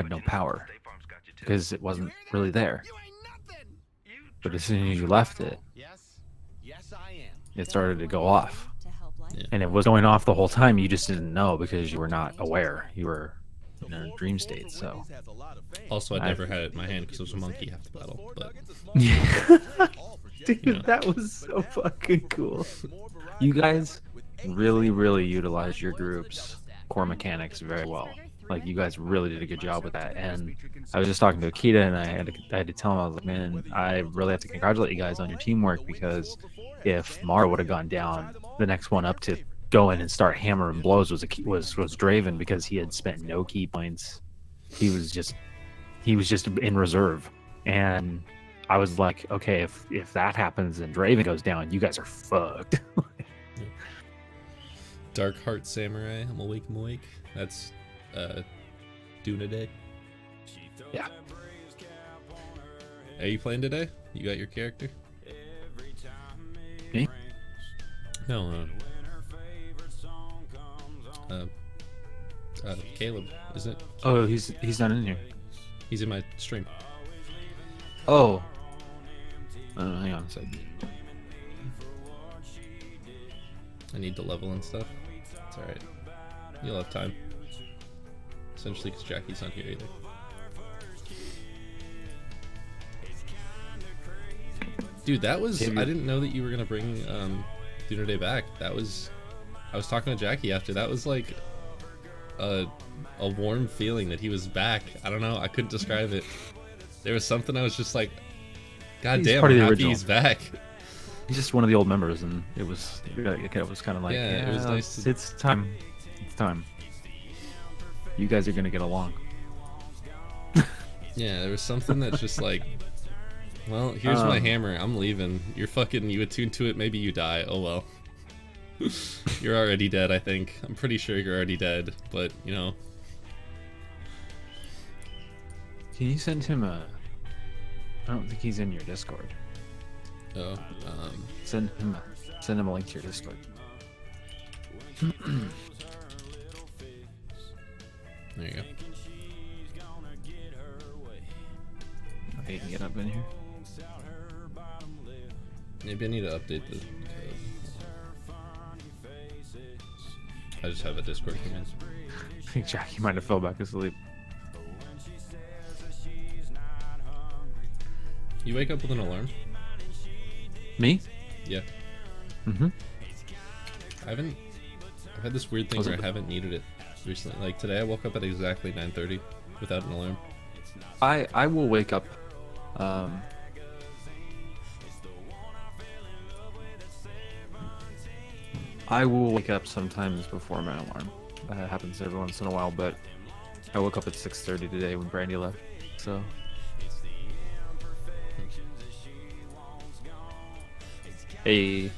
had no power because it wasn't really there. But as soon as you left it, it started to go off. Yeah. And it was going off the whole time. You just didn't know because you were not aware. You were in a dream state. So Also, I never had it in my hand because it was a monkey half the battle. But dude, you know. that was so fucking cool. You guys really, really utilized your group's core mechanics very well. Like, you guys really did a good job with that. And I was just talking to Akita, and I had to tell him, I was like, man, I really have to congratulate you guys on your teamwork, because if Mara would have gone down, the next one up to go in and start hammering blows was Draven, because he had spent no key points. He was just in reserve. And I was like, okay, if that happens and Draven goes down, you guys are fucked. Dark Heart Samurai, I'm awake. That's Duna Day. Yeah. Are you playing today? You got your character? Me? No, Caleb, isn't it? Oh, he's not in here. He's in my stream. Oh. Hang on a second. I need to level and stuff. It's alright. You'll have time. Essentially, because Jackie's not here either. Dude, that was... I didn't know that you were going to bring Duna Day back. That was... I was talking to Jackie after. That was like a warm feeling that he was back. I don't know. I couldn't describe it. There was something I was just like, God damn, I'm happy he's back. He's just one of the old members, and it was kind of like, yeah, it was nice to... It's time. It's time. You guys are gonna get along. Yeah, there was something that's just like, well, here's my hammer. I'm leaving. You attune to it. Maybe you die. Oh well. You're already dead, I think. I'm pretty sure you're already dead, but you know. Can you send him a... I don't think he's in your Discord. Oh, Send him a link to your Discord. There you go. Okay, you can get up in here. Maybe I need to update the code. I just have a Discord command. I think Jackie might have fell back asleep. You wake up with an alarm? Me? Yeah. Mm-hmm. I've had this weird thing where I haven't needed it recently. Like today I woke up at exactly 9:30 without an alarm. I will wake up I will wake up sometimes before my alarm. That happens every once in a while, but I woke up at 6:30 today when Brandy left. So hey.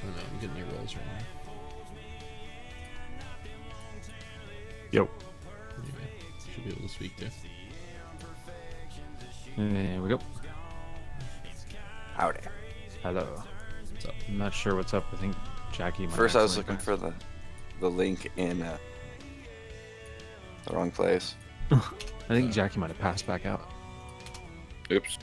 I'm getting your rolls right now. Yo. Anyway, should be able to speak there. There we go. Howdy. Hello. What's up? I'm not sure what's up. I think Jackie might First, have I was something looking for the link in the wrong place. I think Jackie might have passed back out. Oops.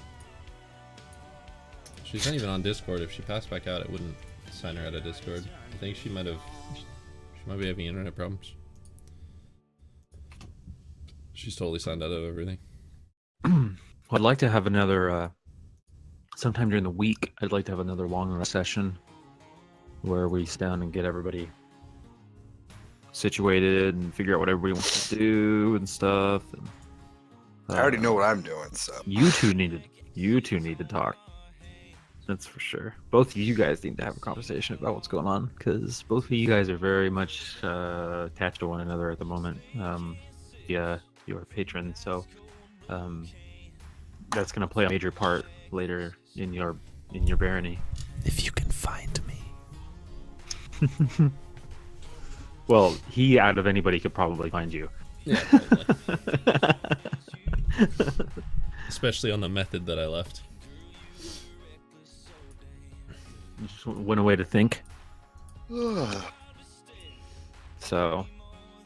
She's not even on Discord. If she passed back out, it wouldn't sign her out of Discord. I think she might be having internet problems. She's totally signed out of everything. I'd like to have another, sometime during the week, I'd like to have another long session where we sit down and get everybody situated and figure out what everybody wants to do and stuff. And, I already know what I'm doing, so. You two need to talk. That's for sure. Both of you guys need to have a conversation about what's going on, because both of you guys are very much attached to one another at the moment. Yeah, your patron, so that's gonna play a major part later in your barony. If you can find me. Well, he out of anybody could probably find you. Yeah, probably. Especially on the method that I left. Just went away to think. So,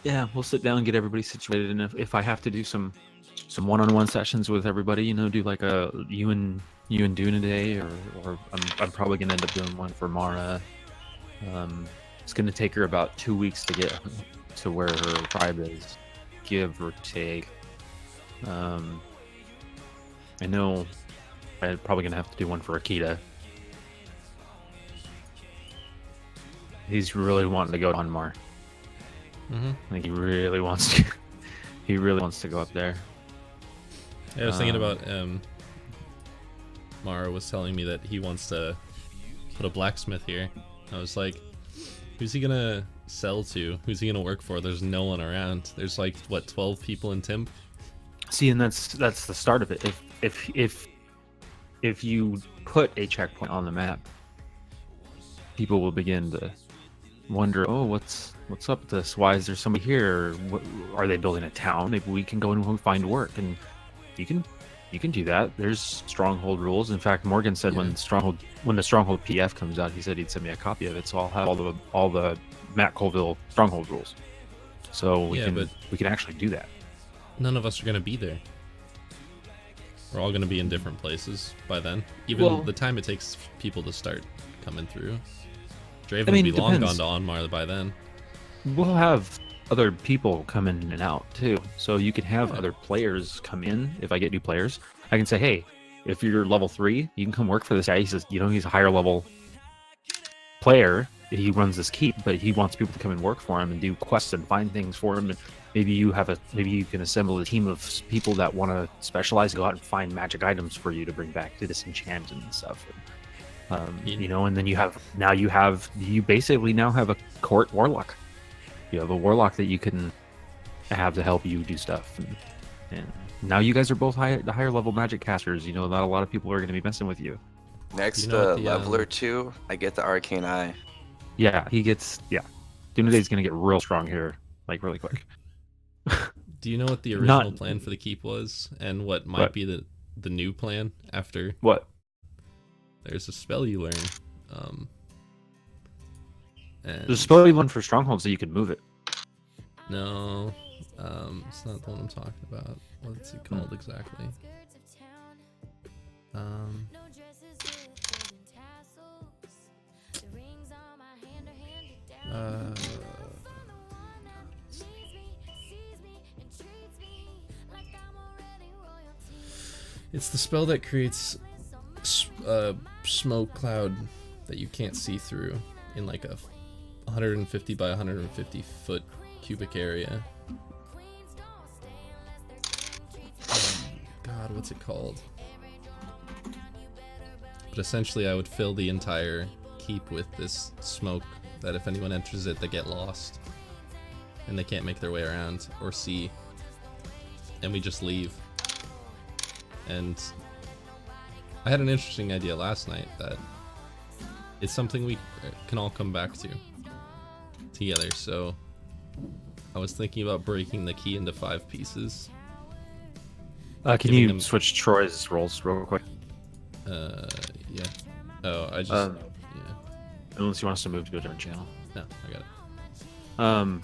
yeah, we'll sit down and get everybody situated, and if I have to do some one-on-one sessions with everybody, you know, do like a you and Dune a day, or I'm probably gonna end up doing one for Mara. It's gonna take her about 2 weeks to get to where her tribe is, give or take. I know I'm probably gonna have to do one for Akita. He's really wanting to go to Anmar. I think he really wants to. He really wants to go up there. Yeah, I was thinking about Mara was telling me that he wants to put a blacksmith here. I was like, who's he gonna sell to? Who's he gonna work for? There's no one around. There's like what, 12 people in Timp? See, and that's the start of it. If you put a checkpoint on the map, people will begin to wonder, oh, what's up with this? Why is there somebody here? Are they building a town? Maybe we can go and find work. And you can do that. There's stronghold rules. In fact, Morgan said when the stronghold PF comes out, he said he'd send me a copy of it, so I'll have all the Matt Colville stronghold rules. So we can actually do that. None of us are gonna be there. We're all gonna be in different places by then. Even the time it takes people to start coming through. Draven will be long gone to Onmar by then. We'll have other people come in and out too, so you can have other players come in. If I get new players, I can say, hey, if you're level 3, you can come work for this guy. He says, you know, he's a higher level player. He runs this keep, but he wants people to come and work for him and do quests and find things for him. And maybe you can assemble a team of people that want to specialize, go out and find magic items for you to bring back to disenchant and stuff. You know, and then you basically now have a court warlock. You have a warlock that you can have to help you do stuff, and now you guys are both the higher level magic casters. You know, not a lot of people are going to be messing with you. Next level or two, I get the arcane eye. Yeah, he gets. Yeah, Dunade's going to get real strong here, like really quick. Do you know what the original plan for the keep was, and what might be the new plan after? What? There's a spell you learn. There's a spell you learn for strongholds so you can move it. No, it's not the one I'm talking about. What's it called exactly? It's the spell that creates a smoke cloud that you can't see through in like a 150 by 150 foot cubic area. God, what's it called? But essentially I would fill the entire keep with this smoke that if anyone enters it, they get lost and they can't make their way around or see, and we just leave. And I had an interesting idea last night that it's something we can all come back to together. So I was thinking about breaking the key into 5 pieces. Can you switch Troy's roles real quick? Yeah. Oh, I just yeah. Unless you want us to move to a different channel. No, I got it.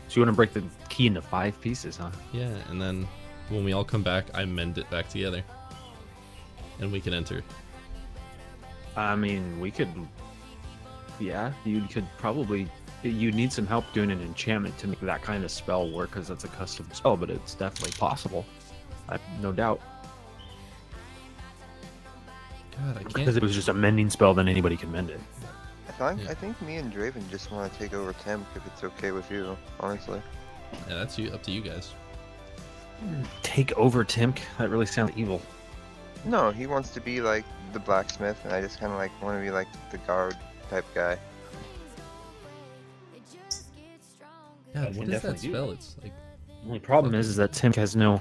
So you want to break the key into 5 pieces, huh? Yeah, and then when we all come back, I mend it back together, and we can enter. I mean, we could. Yeah, you could probably. You need some help doing an enchantment to make that kind of spell work, because that's a custom spell, but it's definitely possible. No doubt. God, I can't. Because it was just a mending spell, then anybody can mend it. I think me and Draven just want to take over Temp if it's okay with you, honestly. Yeah, that's up to you guys. Take over Timk? That really sounds evil. No, he wants to be like the blacksmith, and I just kind of like want to be like the guard type guy. God, what is that spell? It's like. The only problem is that Timk has no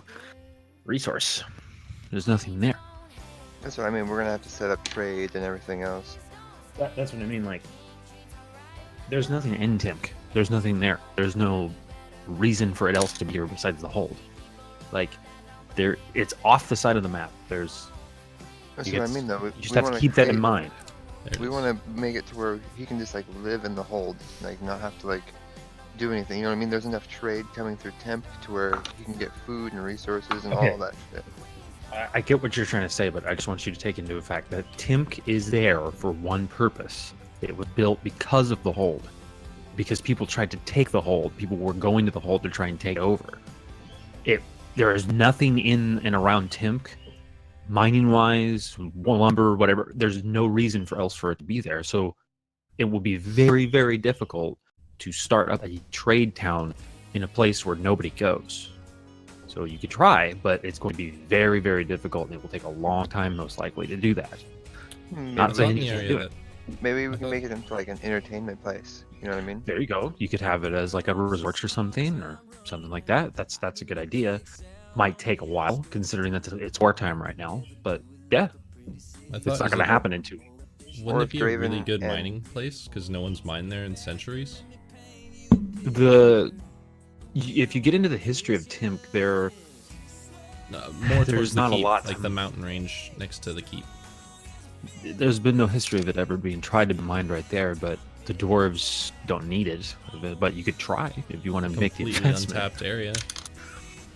resource. There's nothing there. That's what I mean. We're gonna have to set up trade and everything else. That's what I mean. Like, there's nothing in Timk. There's nothing there. There's no reason for it else to be here besides the hold. Like, it's off the side of the map. That's what I mean, though. You just have to keep that in mind. We want to make it to where he can just like live in the hold, like not have to like do anything. You know what I mean? There's enough trade coming through Temp to where he can get food and resources and all that shit. I get what you're trying to say, but I just want you to take into effect that Timk is there for one purpose. It was built because of the hold. Because people tried to take the hold. People were going to the hold to try and take over. There is nothing in and around Timk, mining-wise, lumber, whatever. There's no reason for it to be there. So it will be very, very difficult to start up a trade town in a place where nobody goes. So you could try, but it's going to be very, very difficult, and it will take a long time, most likely, to do that. Not saying you can't do it. Maybe we can make it into like an entertainment place. You know what I mean? There you go. You could have it as like a resort or something like that. That's a good idea. Might take a while, considering that it's wartime right now. But yeah, it's not going to happen in 2 weeks. Wouldn't it be a really good mining place? Because no one's mined there in centuries. If you get into the history of Timk, there's not a lot, like the mountain range next to the keep. There's been no history of it ever being tried to be mined right there, but the dwarves don't need it. But you could try if you want to make the investment. Untapped area.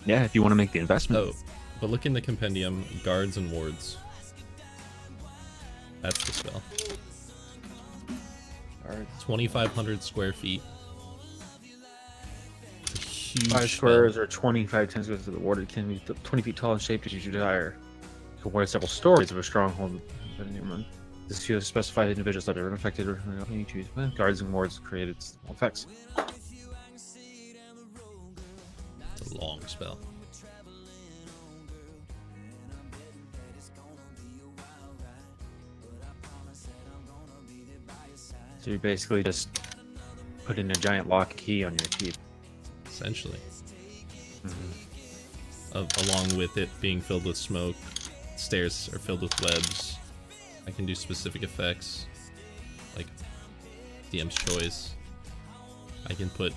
Yeah, if you want to make the investment. Oh, but look in the compendium, guards and wards. That's the spell. 2,500 square feet. 5 squares or 25 times goes to the ward. It can be 20 feet tall and shaped as you desire. You can wear several stories of a stronghold. This few specified individuals that are unaffected or you choose. Guards and wards created effects. It's a long spell. So you basically just put in a giant lock key on your keep. Essentially. Along with it being filled with smoke, stairs are filled with webs. I can do specific effects, like DM's choice. I can put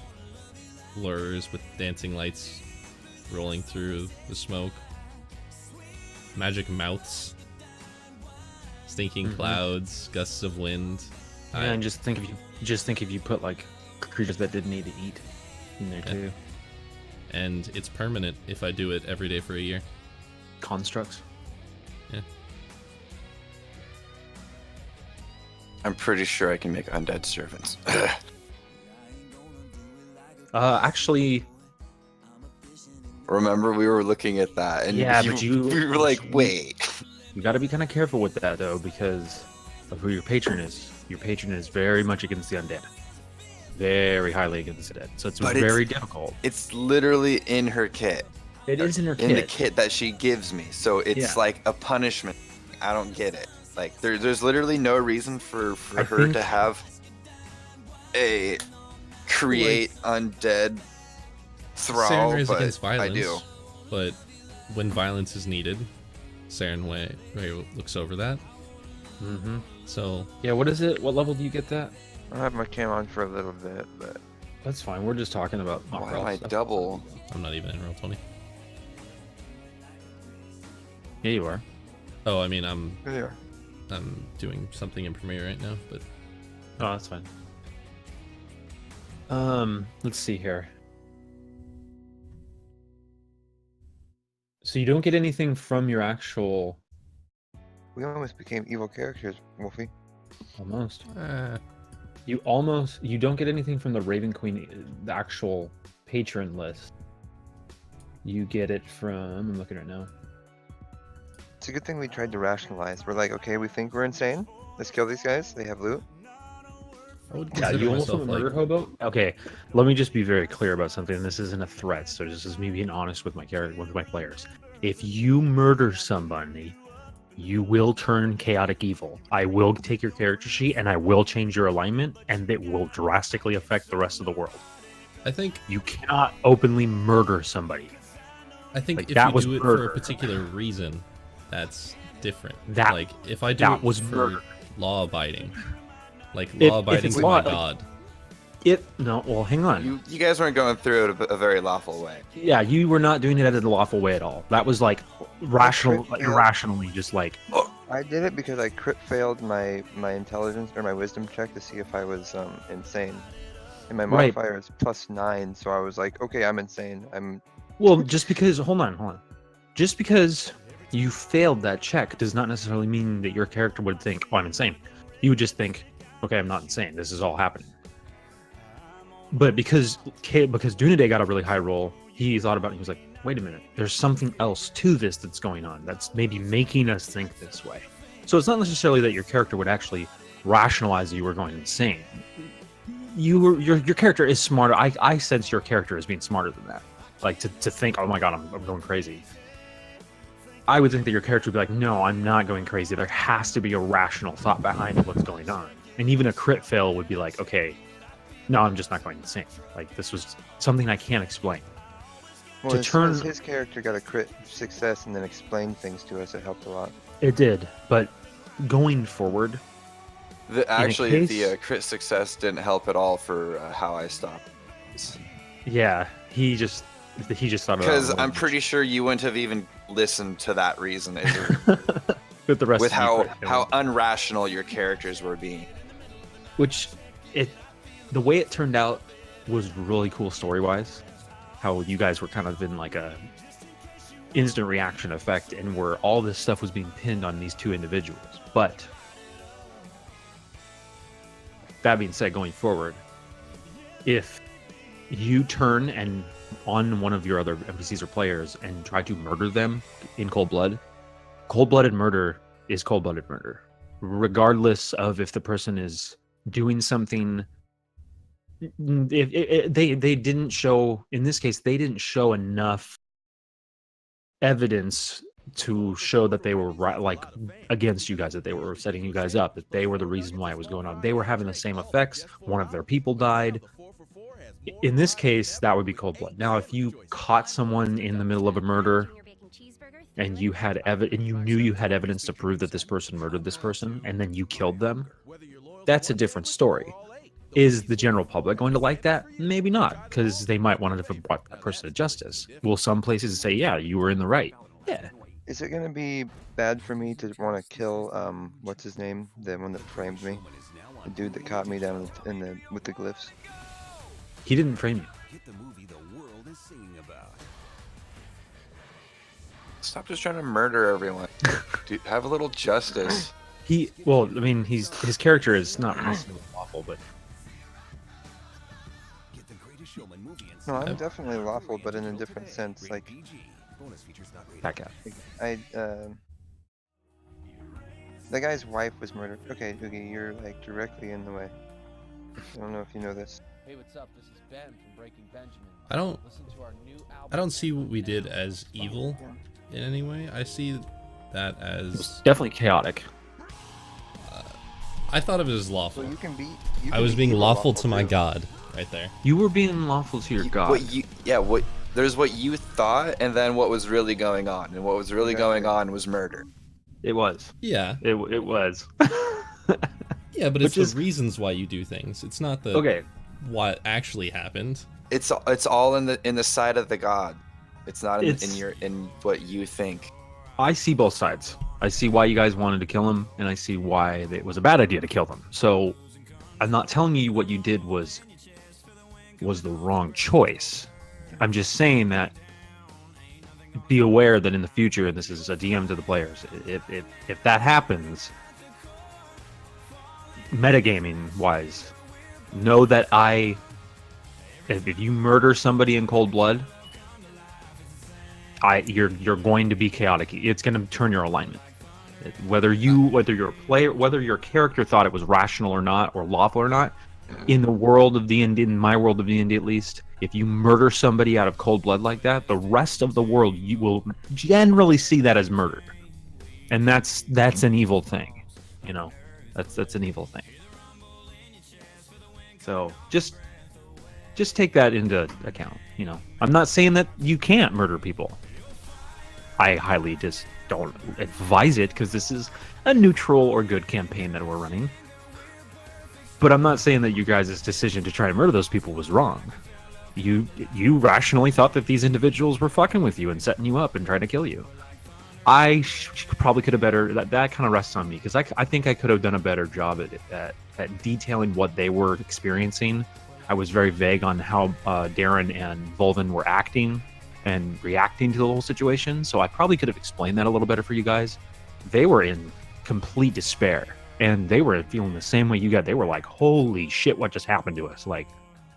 lures with dancing lights rolling through the smoke. Magic mouths. Stinking clouds, gusts of wind. Yeah, and just think if you put like creatures that didn't need to eat in there too. And it's permanent if I do it every day for a year. Constructs. Yeah. I'm pretty sure I can make undead servants. Actually, remember we were looking at that, and we were like, wait. You got to be kind of careful with that though, because of who your patron is. Your patron is very much against the undead. Very highly against the dead. So it's very difficult. It's literally in her kit. It is in her kit. In the kit that she gives me. So it's like a punishment. I don't get it. Like there's literally no reason for her to have a create undead thrall, Saren is but against violence, I do. But when violence is needed, Saren Way looks over that. So yeah, what is it? What level do you get that? I'll have my cam on for a little bit, but that's fine. We're just talking about why am I double? I'm not even in roll 20. Yeah, you are. Oh, I mean, I'm there. I'm doing something in Premiere right now, but oh, that's fine. Let's see here. So you don't get anything from your actual. We almost became evil characters, Wolfie. Almost. You don't get anything from the Raven Queen, the actual patron list. You get it from. I'm looking right now. It's a good thing we tried to rationalize. We're like, okay, we think we're insane. Let's kill these guys. They have loot. Yeah, you almost a murder hobo? Okay, let me just be very clear about something. This isn't a threat, so this is me being honest with my character, with my players. If you murder somebody, you will turn chaotic evil. I will take your character sheet and I will change your alignment, and it will drastically affect the rest of the world. I think you cannot openly murder somebody. I think like, if you do it for a particular reason, that's different. Like if I do it for law abiding. Like law abiding to my god. Well, hang on. You guys weren't going through it a very lawful way. Yeah, you were not doing it in a lawful way at all. That was like rational, irrationally, just like. I did it because I crit failed my intelligence or my wisdom check to see if I was insane. And my Right. modifier is +9, so I was like, okay, I'm insane. Well, just because, hold on. Just because you failed that check does not necessarily mean that your character would think, oh, I'm insane. You would just think, okay, I'm not insane. This is all happening. But because Dunaday got a really high roll, he thought about it and he was like, wait a minute, there's something else to this that's going on that's maybe making us think this way. So it's not necessarily that your character would actually rationalize that you were going insane. Your character is smarter. I sense your character as being smarter than that. Like to think, oh my god, I'm going crazy. I would think that your character would be like, no, I'm not going crazy. There has to be a rational thought behind what's going on. And even a crit fail would be like, okay, no, I'm just not going insane. Like, this was something I can't explain. Well, his character got a crit success and then explained things to us. It helped a lot. It did, but going forward... The crit success didn't help at all for how I stopped. Yeah, he just thought of it. Because I'm pretty sure you wouldn't have even listened to that reason with the rest with of how unrational your characters were being. The way it turned out was really cool story-wise. How you guys were kind of in like a instant reaction effect, and where all this stuff was being pinned on these two individuals. But that being said, going forward, if you turn and on one of your other NPCs or players and try to murder them in cold blood, cold-blooded murder is cold-blooded murder, regardless of if the person is doing something. If they didn't show, in this case, they didn't show enough evidence to show that they were like against you guys, that they were setting you guys up, that they were the reason why it was going on. They were having the same effects. One of their people died. In this case, that would be cold blood. Now, if you caught someone in the middle of a murder and you had and you knew you had evidence to prove that this person murdered this person, and then you killed them, that's a different story. Is the general public going to like that? Maybe not, because they might want to have brought that person to justice. Will some places say, yeah, you were in the right? Yeah. Is it going to be bad for me to want to kill, what's his name? The one that framed me? The dude that caught me down with the glyphs? He didn't frame you. Stop just trying to murder everyone. Dude, have a little justice. His character is not necessarily lawful, but... No, I'm definitely lawful, but in a different sense. Like, back out. The guy's wife was murdered. Okay, Oogie, you're like directly in the way. I don't know if you know this. Hey, what's up? This is Ben from Breaking Benjamin. I don't see what we did as evil in any way. I see that as definitely chaotic. I thought of it as lawful. So you can be. I was being lawful to my god, right there. You were being lawful to your god. There's what you thought, and then what was really going on, and what was really going on was murder. It was. Yeah. It was. Yeah, but it's the reasons why you do things. It's not the what actually happened. It's all in the side of the god. It's not in what you think. I see both sides. I see why you guys wanted to kill him, and I see why it was a bad idea to kill them. So I'm not telling you what you did was the wrong choice. I'm just saying that be aware that in the future, and this is a DM to the players, if that happens, metagaming wise, know that if you murder somebody in cold blood, you're going to be chaotic. It's going to turn your alignment. Whether you're a player, whether your character thought it was rational or not, or lawful or not, in the world of D&D, in my world of D&D at least, if you murder somebody out of cold blood like that, the rest of the world, you will generally see that as murder, and that's an evil thing. You know, that's an evil thing. So just take that into account. You know, I'm not saying that you can't murder people. I highly just don't advise it, because this is a neutral or good campaign that we're running. But I'm not saying that you guys' decision to try and murder those people was wrong. You rationally thought that these individuals were fucking with you and setting you up and trying to kill you. Probably could have better. That kind of rests on me because I think I could have done a better job at detailing what they were experiencing. I was very vague on how Darren and Volvin were acting and reacting to the whole situation. So I probably could have explained that a little better for you guys. They were in complete despair, and they were feeling the same way you got. They were like, "Holy shit, what just happened to us?" Like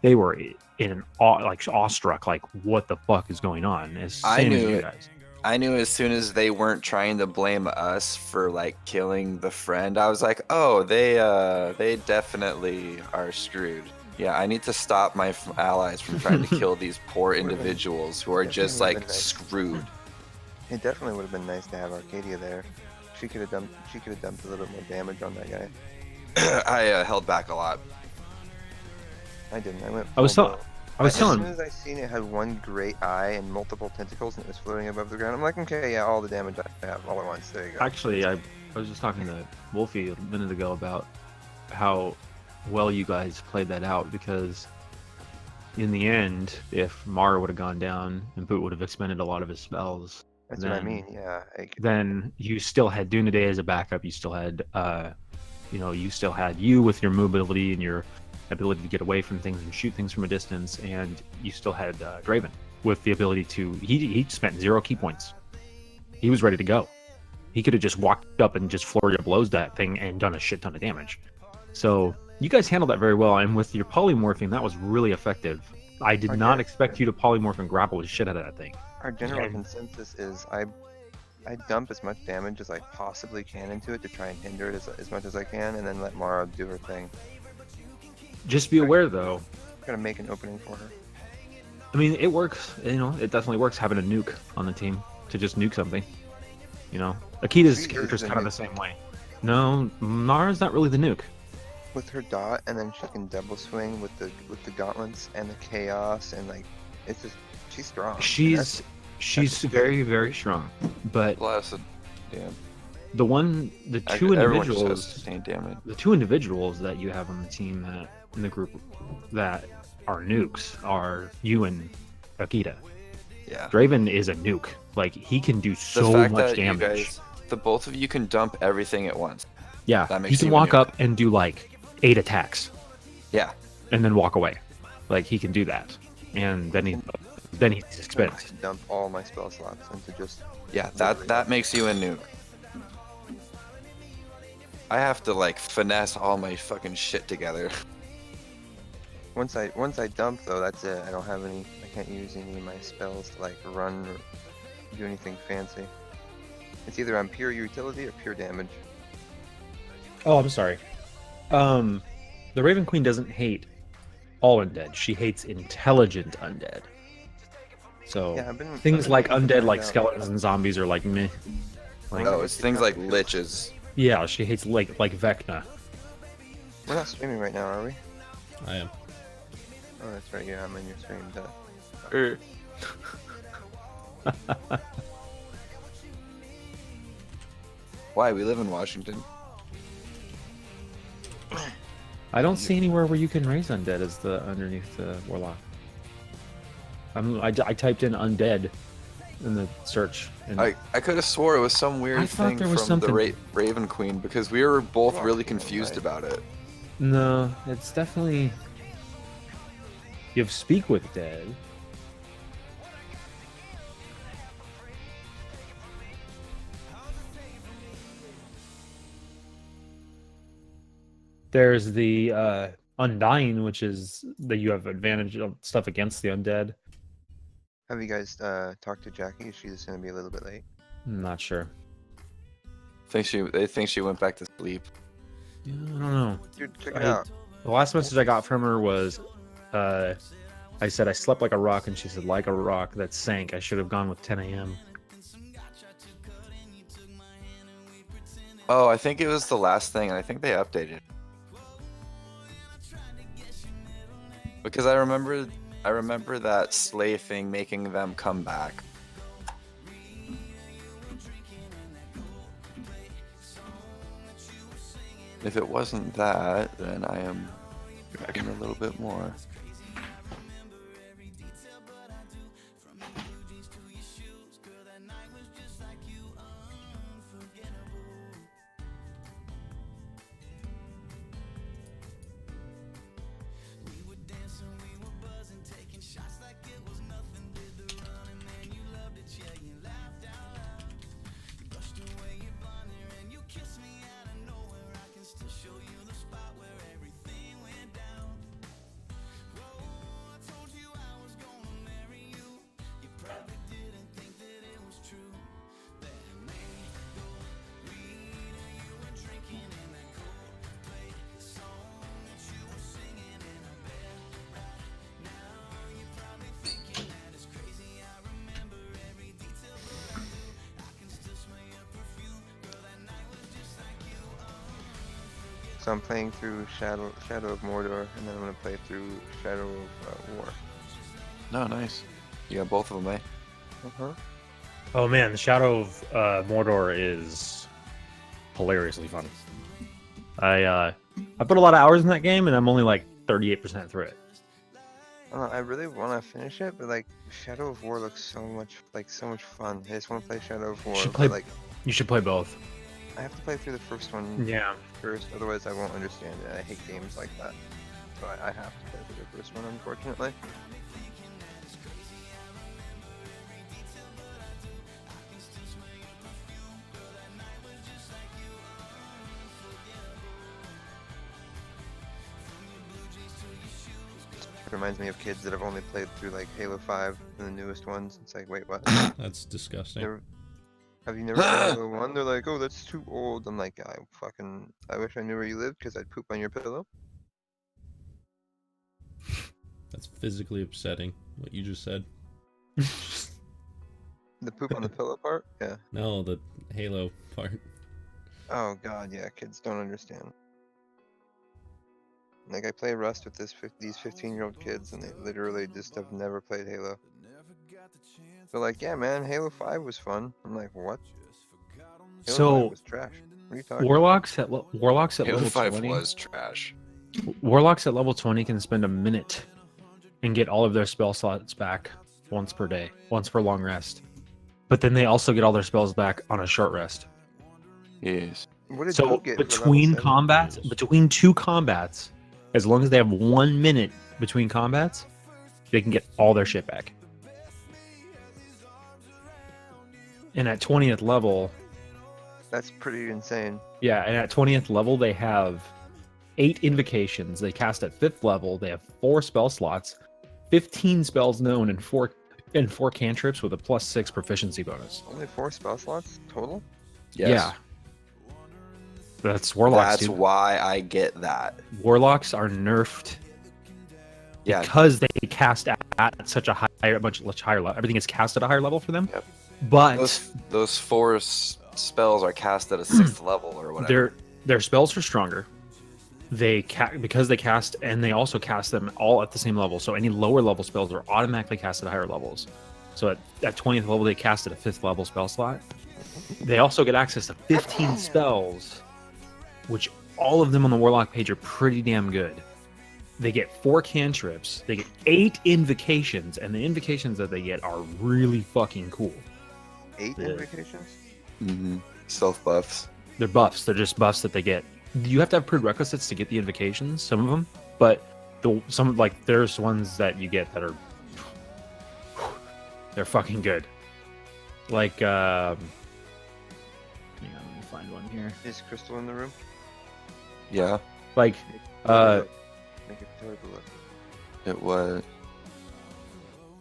they were in awestruck, like, "What the fuck is going on?" As same as you guys. I knew as soon as they weren't trying to blame us for like killing the friend, I was like, "Oh, they definitely are screwed." Yeah, I need to stop my allies from trying to kill these poor individuals who are just like screwed. It definitely would have been nice to have Arcadia there. She could have dumped a little bit more damage on that guy. I held back a lot. I didn't. I went. As soon as I seen it had one great eye and multiple tentacles and it was floating above the ground, I'm like, okay, yeah, all the damage I have all at once. There you go. Actually, I was just talking to Wolfie a minute ago about how well you guys played that out, because in the end, if Mara would have gone down and Boot would have expended a lot of his spells, that's what I mean. Yeah. Then you still had Dunaday as a backup. You still had, you still had you with your mobility and your ability to get away from things and shoot things from a distance, and you still had Draven with the ability to. He spent 0 key points. He was ready to go. He could have just walked up and just flurry of blows that thing and done a shit ton of damage. So you guys handled that very well, and with your polymorphing, that was really effective. I did not expect you to polymorph and grapple the shit out of that thing. Our general consensus is I dump as much damage as I possibly can into it to try and hinder it as much as I can, and then let Mara do her thing. Just be aware, though. Gotta make an opening for her. I mean, it works. It definitely works having a nuke on the team to just nuke something. Akita's character's kind of the same way. No, Mara's not really the nuke. With her dot, and then she can double swing with the gauntlets and the chaos, and like it's just she's strong. She's very, very strong. But Blasted. Damn. The two individuals that you have on the team in the group that are nukes are you and Akita. Yeah. Draven is a nuke. Like, he can do so much damage. The both of you can dump everything at once. Yeah. That makes he can walk up and do like 8 attacks. Yeah. And then walk away. Like, he can do that. And then he's expensive. Dump all my spell slots into just. Yeah, that makes you a nuke. I have to like finesse all my fucking shit together. Once I dump though, that's it. I can't use any of my spells to like run or do anything fancy. It's either on pure utility or pure damage. Oh, I'm sorry. The Raven Queen doesn't hate all undead. She hates intelligent undead. So yeah, things like undead, like skeletons and zombies, are like meh. It's things like liches. Yeah, she hates like Vecna. We're not streaming right now, are we? I am. Oh, that's right. Yeah, I'm in your stream. Why? We live in Washington. I don't see anywhere where you can raise undead as underneath the warlock. I typed in undead in the search. And I could have swore it was some weird thing from the Raven Queen, because we were both really confused about it. No, it's definitely. You have Speak with Dead. There's the Undying, which is that you have advantage of stuff against the undead. Have you guys talked to Jackie? Is she just gonna be a little bit late? I'm not sure. They think she went back to sleep. Yeah, I don't know. Dude, check it out. The last message I got from her was, I said I slept like a rock, and she said, like a rock that sank. I should have gone with 10 a.m. Oh, I think it was the last thing, and I think they updated. Because I remember that Slay thing making them come back. If it wasn't that, then I am Grabbing a little bit more. So I'm playing through Shadow of Mordor, and then I'm gonna play through Shadow of War. No, nice. You got both of them, eh? Uh-huh. Oh man, the Shadow of Mordor is hilariously fun. I put a lot of hours in that game, and I'm only like 38% through it. I don't know, I really want to finish it, but like Shadow of War looks so much fun. I just want to play Shadow of War. But, like, You should play both. I have to play through the first one Yeah. first, otherwise I won't understand it. I hate games like that, so I have to play through the first one, unfortunately. It reminds me of kids that have only played through like Halo 5 and the newest ones. It's like, wait, what? That's disgusting. Have you never played Halo 1? They're like, oh, that's too old. I'm like, I wish I knew where you lived because I'd poop on your pillow. That's physically upsetting, what you just said. The poop on the pillow part? Yeah. No, the Halo part. Oh god, yeah, kids don't understand. Like, I play Rust with these 15-year-old kids, and they literally just have never played Halo. They're like, yeah, man, Halo 5 was fun. I'm like, what? Halo So, 5 was trash. What are you talking Warlocks at Halo level 5 20. was trash. Warlocks at level 20 can spend a minute and get all of their spell slots back once per day, once per long rest. But then they also get all their spells back on a short rest. Yes. What did So Doug get for level between 7? combats, between two combats, as long as they have 1 minute between combats, they can get all their shit back. And at 20th level, That's pretty insane. yeah, and at 20th level they have 8 invocations. They cast at 5th level. They have 4 spell slots, 15 spells known, and 4 cantrips with a +6 proficiency bonus. Only 4 spell slots total? Yes. Yeah. That's warlocks. That's dude. why I get that. Warlocks are nerfed Yeah. because they cast at such a much higher level. Everything is cast at a higher level for them. Yep. But Those 4 spells are cast at a 6th level or whatever. their spells are stronger. Because they cast, and they also cast them all at the same level. So any lower level spells are automatically cast at higher levels. So at 20th level, they cast at a 5th level spell slot. They also get access to 15 spells, which all of them on the Warlock page are pretty damn good. They get 4 cantrips, they get 8 invocations, and the invocations that they get are really fucking cool. 8 Yeah. invocations? Mm-hmm. Self buffs. They're buffs. They're just buffs that they get. You have to have prerequisites to get the invocations, some of them, but there's ones that you get that are they're fucking good. Like hang on, let me find one here. Is Crystal in the room? Yeah. Like Make it take a look. It was.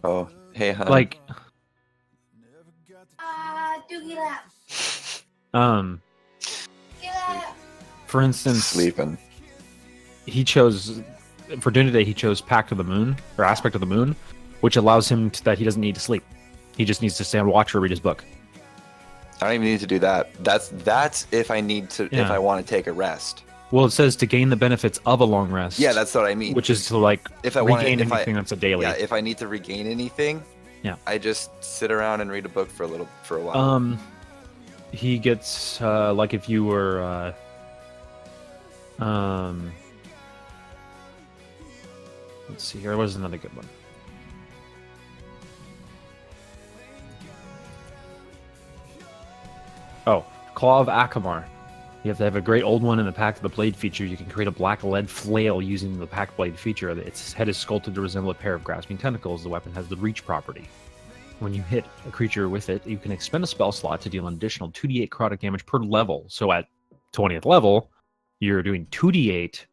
Oh, hey, hon. like Gila. for instance, Sleeping. he chose for Dune today. He chose Pact of the Moon or Aspect of the Moon, which allows him that he doesn't need to sleep. He just needs to stay on watch or read his book. I don't even need to do that. That's if I need to, if Yeah. I want to take a rest. Well, it says to gain the benefits of a long rest. Yeah, that's what I mean. which is to like If I want to, regain if anything that's a daily. yeah, if I need to regain anything, Yeah. I just sit around and read a book for a while. He gets like if you were Let's see here. What is another good one? Oh, Claw of Akamar. You have to have a great old one in the pack of the blade feature. You can create a black lead flail using the pack blade feature. Its head is sculpted to resemble a pair of grasping tentacles. The weapon has the reach property. When you hit a creature with it, you can expend a spell slot to deal an additional 2d8 necrotic damage per level. So at 20th level, you're doing 2d8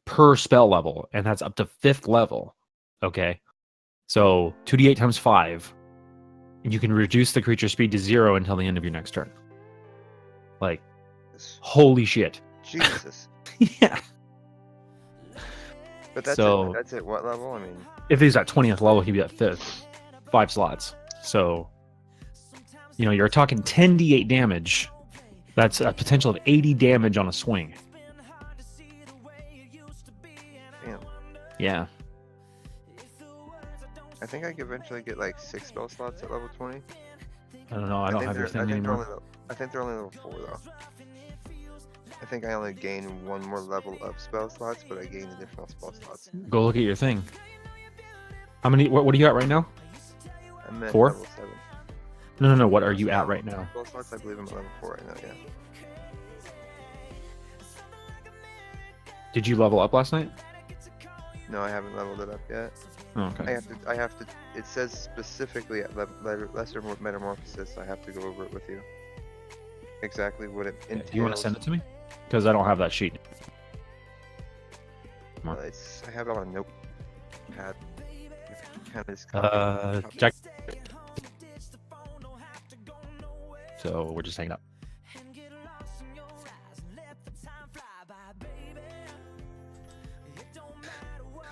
per spell level, and that's up to 5th level. Okay? So 2d8 times 5. You can reduce the creature speed to 0 until the end of your next turn. Like, holy shit. Jesus. Yeah. But that's So- it. That's at what level? I mean, If he's at 20th level, he'd be at 5th. 5 slots. So, you know, you're talking 10d8 damage. That's a potential of 80 damage on a swing. damn. Yeah. I think I could eventually get like 6 spell slots at level 20. I don't know. I don't think have your they're- I thing think they're anymore. only I think they're only level 4 though. I think I only gain 1 more level of spell slots, but I gain additional spell slots. Go look at your thing. How many? What are you at right now? I'm at 4? level 7. No. What are you at right now? Spell slots, I believe I'm at level 4 right now, yeah. Did you level up last night? No, I haven't leveled it up yet. Oh, okay. I have to, it says specifically at lesser metamorphosis, I have to go over it with you. Exactly what it entails. Do you want to send it to me? Because I don't have that sheet. I have it on a notepad. Kind of just Jack. So we're just hanging up.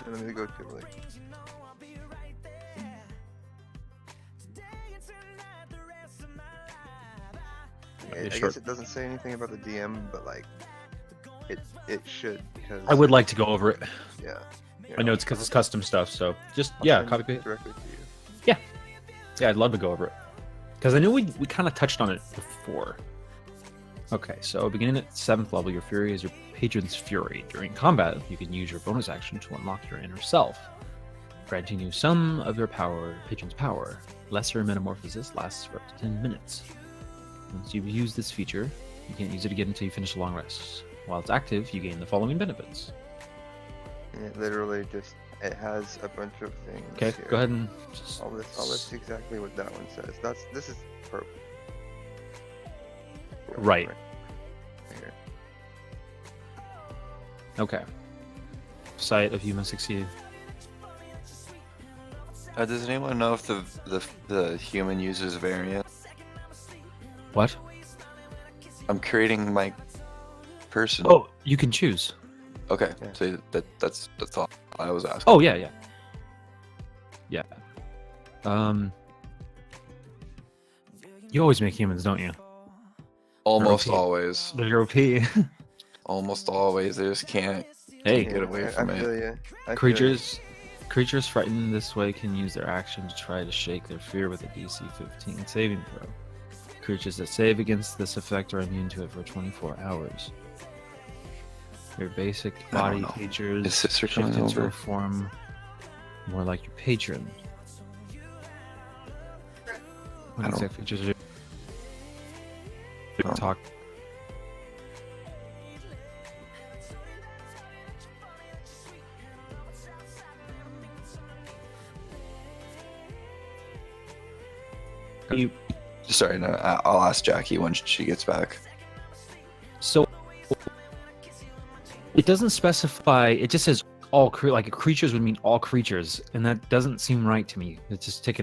Let me go to like. I sure. guess it doesn't say anything about the DM, but like, it should because. I would like to go over it. Yeah. I know it's because it's custom stuff, so just I'll yeah, send copy it paste. directly to you. Yeah, I'd love to go over it because I know we kind of touched on it before. Okay, so beginning at 7th level, your fury is your patron's fury. During combat, you can use your bonus action to unlock your inner self, granting you some of your patron's power. Lesser metamorphosis lasts for up to 10 minutes. Once you've used this feature, you can't use it again until you finish a long rest. While it's active, you gain the following benefits. And it literally just it has a bunch of things. Okay, here. go ahead and just... I'll list exactly what that one says. This is purple. Right. Right here. Okay. Sight of human succeed. Does anyone know if the human uses variant? What? I'm creating my person. Oh, you can choose. Okay, Yeah. so that's all I was asking. Oh yeah. Yeah. You always make humans, don't you? Almost repeat. always. They're OP. Almost always. They just can't Hey, get away from I it. feel you. creatures frightened this way can use their action to try to shake their fear with a DC 15 saving throw. Creatures that save against this effect are immune to it for 24 hours. Your basic I don't body know. features Is sister shift coming into over? a form more like your patron. What I don't- exact features are Oh. talk? You, Sorry, no, I'll ask Jackie when she gets back. so it doesn't specify. It just says all like creatures would mean all creatures, and that doesn't seem right to me. It's just taking